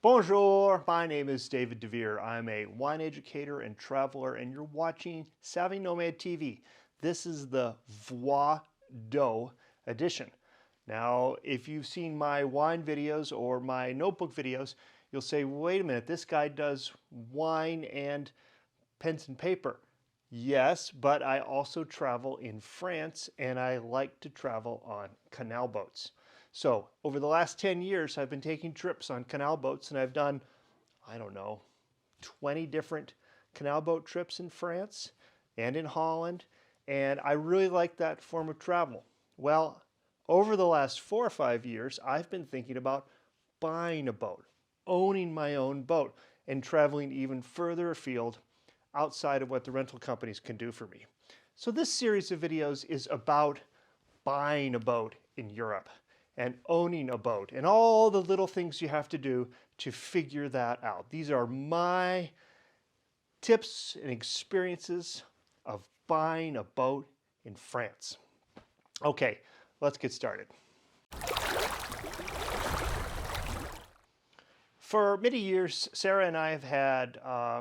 Bonjour, my name is David DeVere. I'm a wine educator and traveler, and you're watching Savvy Nomad TV. This is the Voix d'eau edition. Now, if you've seen my wine videos or my notebook videos, you'll say, wait a minute, this guy does wine and pens and paper. Yes, but I also travel in France, and I like to travel on canal boats. So over the last 10 years, I've been taking trips on canal boats, and I've done, I don't know, 20 different canal boat trips in France and in Holland, and I really like that form of travel. Well, over the last 4 or 5 years, I've been thinking about buying a boat, owning my own boat, and traveling even further afield outside of what the rental companies can do for me. So this series of videos is about buying a boat in Europe and owning a boat and all the little things you have to do to figure that out. These are my tips and experiences of buying a boat in France. Okay, let's get started. For many years, Sarah and I have had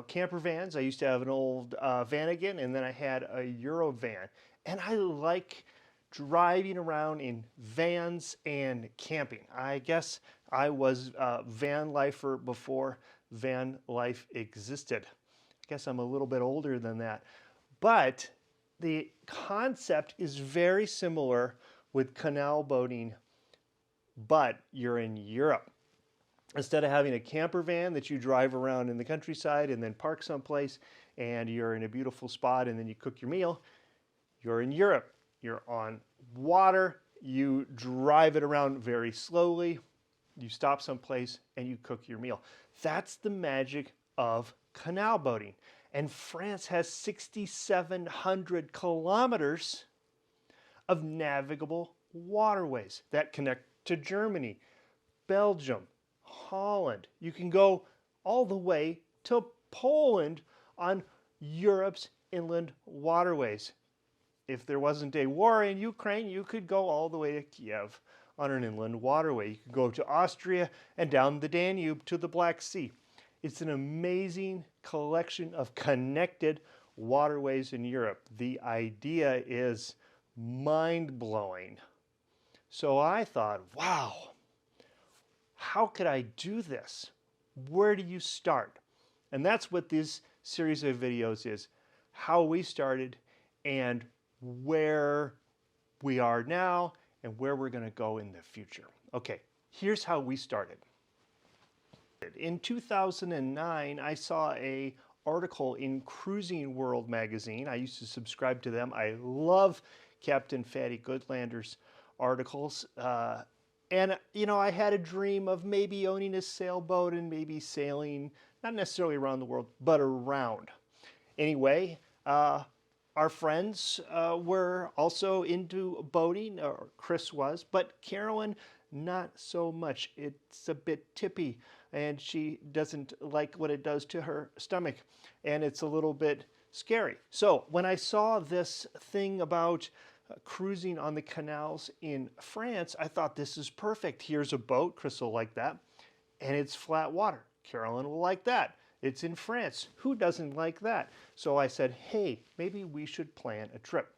camper vans. I used to have an old Vanagon, and then I had a Eurovan. And I like driving around in vans and camping. I guess I was a van lifer before van life existed. I guess I'm a little bit older than that. But the concept is very similar with canal boating, but you're in Europe. Instead of having a camper van that you drive around in the countryside and then park someplace and you're in a beautiful spot and then you cook your meal, you're in Europe. You're on water, you drive it around very slowly, you stop someplace and you cook your meal. That's the magic of canal boating. And France has 6,700 kilometers of navigable waterways that connect to Germany, Belgium, Holland. You can go all the way to Poland on Europe's inland waterways. If there wasn't a war in Ukraine, you could go all the way to Kiev on an inland waterway. You could go to Austria and down the Danube to the Black Sea. It's an amazing collection of connected waterways in Europe. The idea is mind-blowing. So I thought, wow, how could I do this? Where do you start? And that's what this series of videos is, how we started and where we are now and where we're going to go in the future. Okay, here's how we started. In 2009, I saw an article in Cruising World magazine. I used to subscribe to them. I love Captain Fatty Goodlander's articles. And, you know, I had a dream of maybe owning a sailboat and maybe sailing, not necessarily around the world, but around. Anyway, our friends were also into boating, or Chris was, but Carolyn, not so much. It's a bit tippy, and she doesn't like what it does to her stomach, and it's a little bit scary. So when I saw this thing about cruising on the canals in France, I thought this is perfect. Here's a boat, Chris will like that, and it's flat water. Carolyn will like that. It's in France. Who doesn't like that? So I said, hey, maybe we should plan a trip.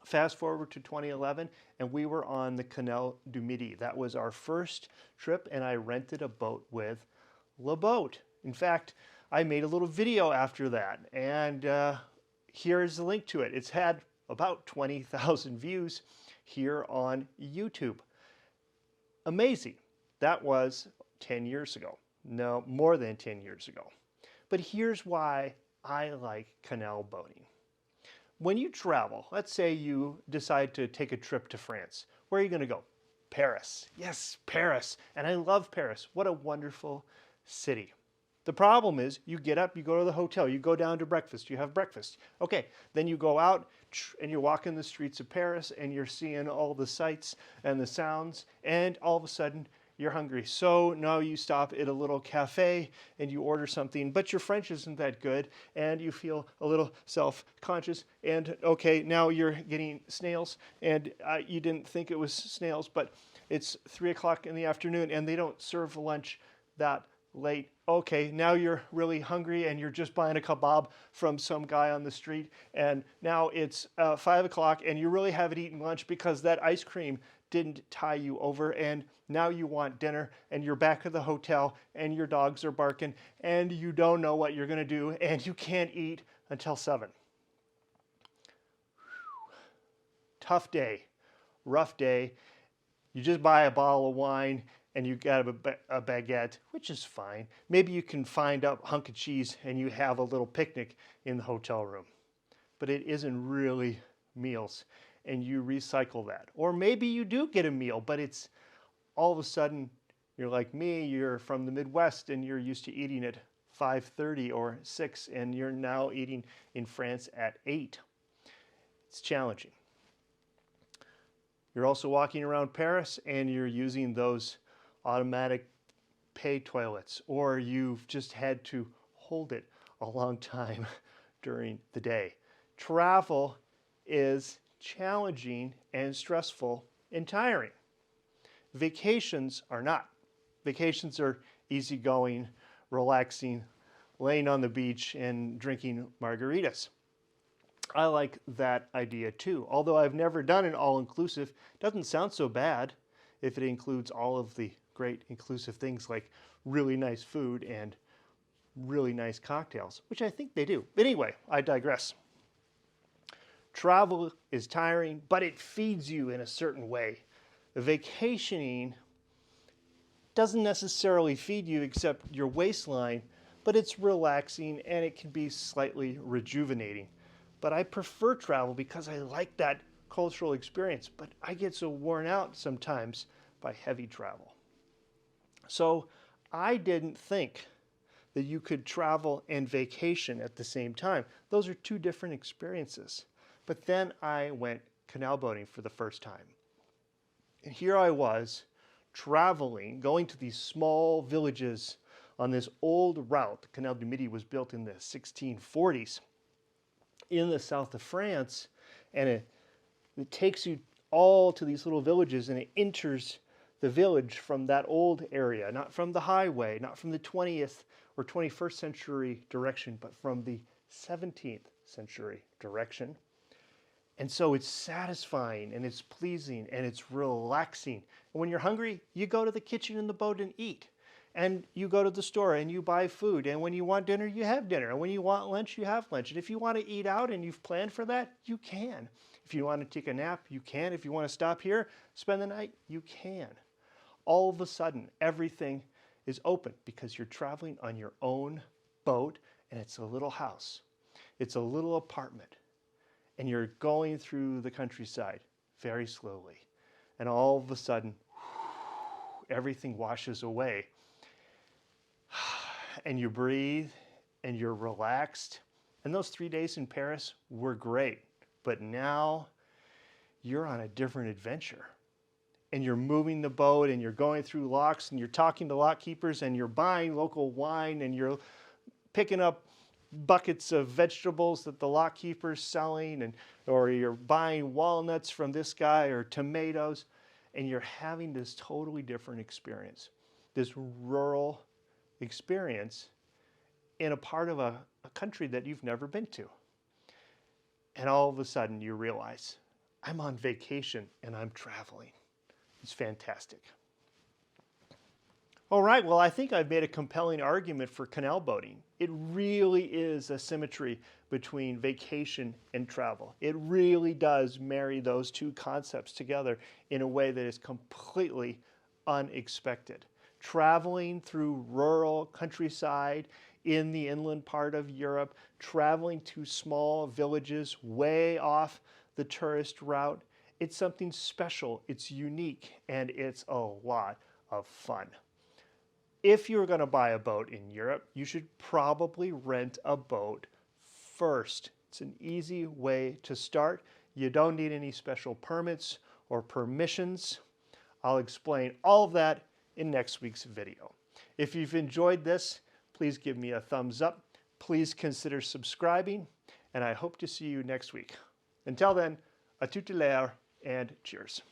Fast forward to 2011, and we were on the Canal du Midi. That was our first trip, and I rented a boat with Le Boat. In fact, I made a little video after that, and here's the link to it. It's had about 20,000 views here on YouTube. Amazing. That was 10 years ago. No, more than 10 years ago. But here's why I like canal boating. When you travel, let's say you decide to take a trip to France. Where are you going to go? Paris. Yes, Paris. And I love Paris. What a wonderful city. The problem is you get up, you go to the hotel, you go down to breakfast, you have breakfast. Okay, then you go out and you walk in the streets of Paris and you're seeing all the sights and the sounds, and all of a sudden you're hungry. So now you stop at a little cafe and you order something, but your French isn't that good and you feel a little self-conscious, and okay, now you're getting snails, and you didn't think it was snails, but it's 3 o'clock in the afternoon and they don't serve lunch that late. Okay, now you're really hungry and you're just buying a kebab from some guy on the street. And now it's 5 o'clock and you really haven't eaten lunch because that ice cream didn't tie you over. And now you want dinner and you're back at the hotel and your dogs are barking and you don't know what you're going to do and you can't eat until 7. Tough day, rough day. You just buy a bottle of wine and you got a baguette, which is fine. Maybe you can find a hunk of cheese and you have a little picnic in the hotel room. But it isn't really meals and you recycle that. Or maybe you do get a meal, but it's all of a sudden, you're like me, you're from the Midwest and you're used to eating at 5:30 or 6 and you're now eating in France at 8. It's challenging. You're also walking around Paris and you're using those automatic pay toilets, or you've just had to hold it a long time during the day. Travel is challenging and stressful and tiring. Vacations are not. Vacations are easygoing, relaxing, laying on the beach and drinking margaritas. I like that idea too. Although I've never done an all-inclusive, doesn't sound so bad if it includes all of the great inclusive things like really nice food and really nice cocktails, which I think they do. But anyway, I digress. Travel is tiring, but it feeds you in a certain way. Vacationing doesn't necessarily feed you except your waistline, but it's relaxing and it can be slightly rejuvenating. But I prefer travel because I like that cultural experience, but I get so worn out sometimes by heavy travel. So I didn't think that you could travel and vacation at the same time. Those are two different experiences. But then I went canal boating for the first time. And here I was traveling, going to these small villages on this old route. The Canal du Midi was built in the 1640s. In the south of France, and it takes you all to these little villages and it enters the village from that old area, not from the highway, not from the 20th or 21st century direction, but from the 17th century direction. And so it's satisfying and it's pleasing and it's relaxing. And when you're hungry, you go to the kitchen in the boat and eat. And you go to the store and you buy food. And when you want dinner, you have dinner. And when you want lunch, you have lunch. And if you want to eat out and you've planned for that, you can. If you want to take a nap, you can. If you want to stop here, spend the night, you can. All of a sudden, everything is open because you're traveling on your own boat and it's a little house. It's a little apartment. And you're going through the countryside very slowly. And all of a sudden, everything washes away. And you breathe and you're relaxed. And those 3 days in Paris were great. But now you're on a different adventure. And you're moving the boat and you're going through locks and you're talking to lock keepers and you're buying local wine and you're picking up buckets of vegetables that the lock keeper's selling, or you're buying walnuts from this guy or tomatoes, and you're having this totally different experience. This rural experience in a part of a country that you've never been to. And all of a sudden you realize, I'm on vacation and I'm traveling. It's fantastic. All right, well, I think I've made a compelling argument for canal boating. It really is a symmetry between vacation and travel. It really does marry those two concepts together in a way that is completely unexpected. Traveling through rural countryside in the inland part of Europe, traveling to small villages way off the tourist route, it's something special, it's unique, and it's a lot of fun. If you're going to buy a boat in Europe, you should probably rent a boat first. It's an easy way to start. You don't need any special permits or permissions. I'll explain all of that in next week's video. If you've enjoyed this, please give me a thumbs up. Please consider subscribing, and I hope to see you next week. Until then, à toute l'heure and cheers.